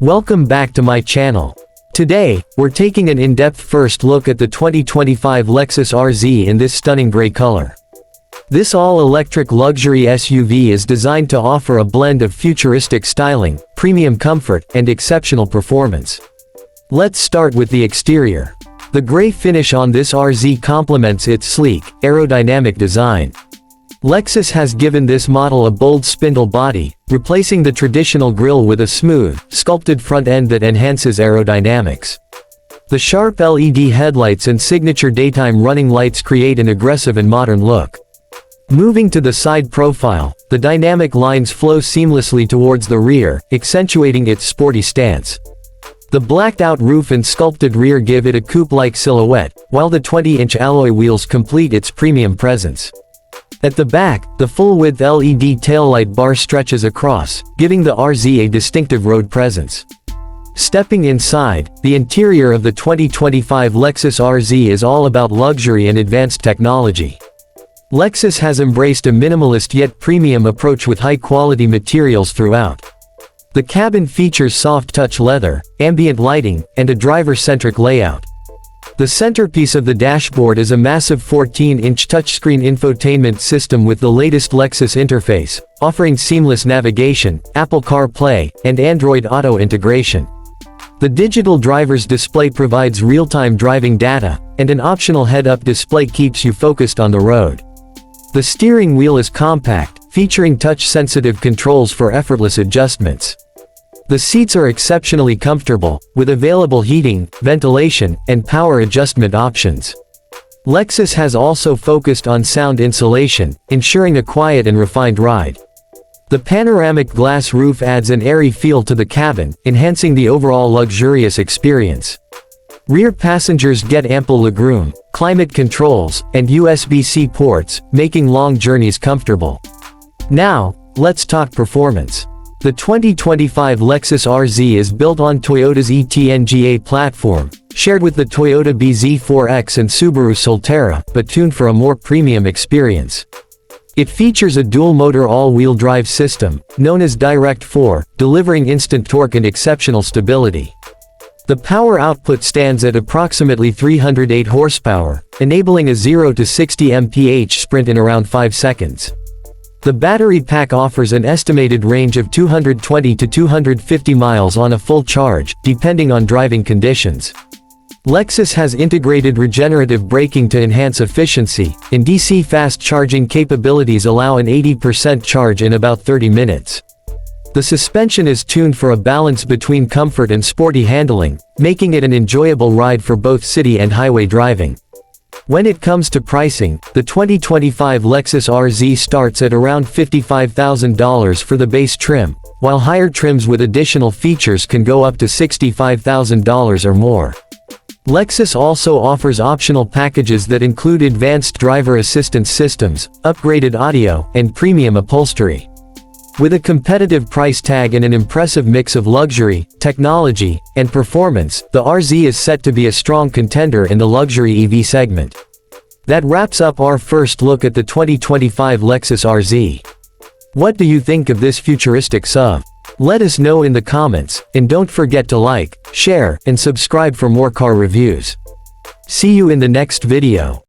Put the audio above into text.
Welcome back to my channel. Today, we're taking an in-depth first look at the 2025 Lexus RZ in this stunning gray color. This all-electric luxury SUV is designed to offer a blend of futuristic styling, premium comfort, and exceptional performance. Let's start with the exterior. The gray finish on this RZ complements its sleek, aerodynamic design. Lexus has given this model a bold spindle body, replacing the traditional grille with a smooth, sculpted front end that enhances aerodynamics. The sharp LED headlights and signature daytime running lights create an aggressive and modern look. Moving to the side profile, the dynamic lines flow seamlessly towards the rear, accentuating its sporty stance. The blacked-out roof and sculpted rear give it a coupe-like silhouette, while the 20-inch alloy wheels complete its premium presence. At the back, the full-width LED taillight bar stretches across, giving the RZ a distinctive road presence. Stepping inside, the interior of the 2025 Lexus RZ is all about luxury and advanced technology. Lexus has embraced a minimalist yet premium approach with high-quality materials throughout. The cabin features soft-touch leather, ambient lighting, and a driver-centric layout. The centerpiece of the dashboard is a massive 14-inch touchscreen infotainment system with the latest Lexus interface, offering seamless navigation, Apple CarPlay, and Android Auto integration. The digital driver's display provides real-time driving data, and an optional head-up display keeps you focused on the road. The steering wheel is compact, featuring touch-sensitive controls for effortless adjustments. The seats are exceptionally comfortable, with available heating, ventilation, and power adjustment options. Lexus has also focused on sound insulation, ensuring a quiet and refined ride. The panoramic glass roof adds an airy feel to the cabin, enhancing the overall luxurious experience. Rear passengers get ample legroom, climate controls, and USB-C ports, making long journeys comfortable. Now, let's talk performance. The 2025 Lexus RZ is built on Toyota's eTNGA platform, shared with the Toyota bZ4X and Subaru Solterra, but tuned for a more premium experience. It features a dual-motor all-wheel drive system, known as Direct 4, delivering instant torque and exceptional stability. The power output stands at approximately 308 horsepower, enabling a 0 to 60 mph sprint in around 5 seconds. The battery pack offers an estimated range of 220 to 250 miles on a full charge, depending on driving conditions. Lexus has integrated regenerative braking to enhance efficiency, and DC fast charging capabilities allow an 80% charge in about 30 minutes. The suspension is tuned for a balance between comfort and sporty handling, making it an enjoyable ride for both city and highway driving. When it comes to pricing, the 2025 Lexus RZ starts at around $55,000 for the base trim, while higher trims with additional features can go up to $65,000 or more. Lexus also offers optional packages that include advanced driver assistance systems, upgraded audio, and premium upholstery. With a competitive price tag and an impressive mix of luxury, technology, and performance, the RZ is set to be a strong contender in the luxury EV segment. That wraps up our first look at the 2025 Lexus RZ. What do you think of this futuristic SUV? Let us know in the comments, and don't forget to like, share, and subscribe for more car reviews. See you in the next video.